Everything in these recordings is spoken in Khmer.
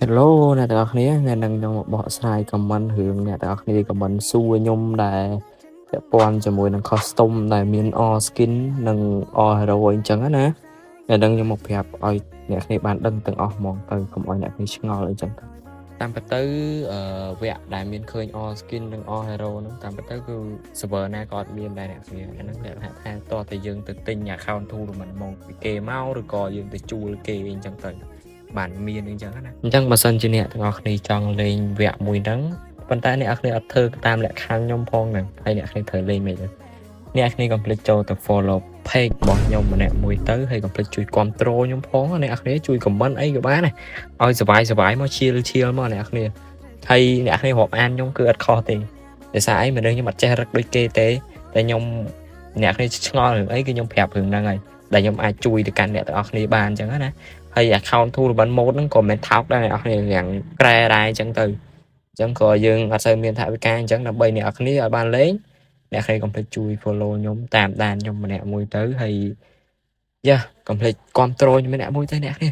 Hello អ្នកទាំងអស់គ្នាថ្ងៃនេះខ្ញុំមកបកស្រាយ comment រឿងអ្នកទាំងអស់គ្នា comment សួរខ្ញុំដែលពាក់ព័ន្ធជាមួយនឹង custom ដែលមាន all skin និង all hero អីចឹងណាថ្ងៃនេះខ្ញុំមកប្រាប់ឲ្យអ្នកគ្នាបានដឹងទាំងអស់ហ្មងទៅកុំឲ្យអ្នកគ្នាឆ្ងល់អីចឹងតាមពិតទៅវគ្គដែលមានឃើញ all skin និង all hero ហ្នឹងតាមពិតទៅគឺ server ណាក៏អត់មានដែរអ្នកគ្នាអាហ្នឹងគេថាតោះតែយើងទៅទិញ account tournament មកពីគេមកឬក៏យើងទៅជួលគេអីចឹងទៅបានមានអីចឹងណាអញ្ចឹងបើសិនជាអ្នកទាំងអស់គ្នាចង់លេងវគ្គមួយហ្នឹងប៉ុន្តែអ្នកគ្នាអត់ធ្វើតាមលក្ខខណ្ឌខ្ញុំផងហ្នឹងហើយអ្នកគ្នាត្រូវលេងមិនទេអ្នកគ្នាកុំភ្លេចចូលទៅ follow page របស់ខ្ញុំម្នាក់មួយទៅហើយកុំភ្លេចជួយគ្រប់គ្រងខ្ញុំផងអ្នកគ្នាជួយ comment អីក៏បានដែរឲ្យសบายមកឈៀលមកអ្នកគ្នាហើយអ្នកគ្នារាប់អានខ្ញុំគឺអត់ខុសទេដោយសារអីមនុស្សខ្ញុំអត់ចេះរឹកដូចគេទេតែខ្ញុំអ្នកគ្នាឆ្ងល់រឿងអីគឺខ្ញុំប្រាប់រឿងហ្នឹងហើយដែលខ្ញុំអាចជួយទៅកាន់អ្នកទាំងអស់គ្នាបានអញ្ចឹងណាហើយ account tournament mode ហ្នឹងក៏មិនថោកដែរអ្នកនរគ្នាយ៉ាងក្រែដែរអញ្ចឹងទៅអញ្ចឹងក៏យើងអត់សូវមានថវិកាអញ្ចឹងដើម្បីអ្នកនរគ្នាឲ្យបានលេងអ្នកគ្នាកុំភ្លេចជួយ follow ខ្ញុំតាមដានខ្ញុំម្នាក់មួយទៅហើយកុំភ្លេចគ្រប់គ្រងខ្ញុំម្នាក់មួយទៅអ្នកគ្នា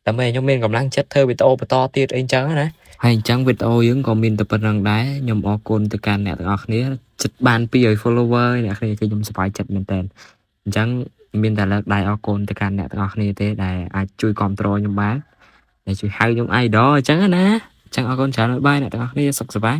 ដើម្បីខ្ញុំមានកម្លាំងចិត្តធ្វើវីដេអូបន្តទៀតអីអញ្ចឹងណាហើយអញ្ចឹងវីដេអូយើងក៏មានតែប៉ុណ្្នឹងដែរខ្ញុំអរគុណទៅកាន់អ្នកទាំងអស់គ្នាចិត្តបាន200 follower អ្នកគ្នាគឺខ្ញុំសប្បាយចិត្តមែនតើអញ្ចឹងមានតែលើកដៃអរគុណទៅកាន់អ្នកទាំងអស់គ្នាទេដែលអាចជួយគ្រប់គ្រងខ្ញុំបានដែលជួយហៅខ្ញុំ idol អញ្ចឹងណាអញ្ចឹងអរគុណច្រើនហើយបាយអ្នកទាំងអស់គ្នាសុខសប្បាយ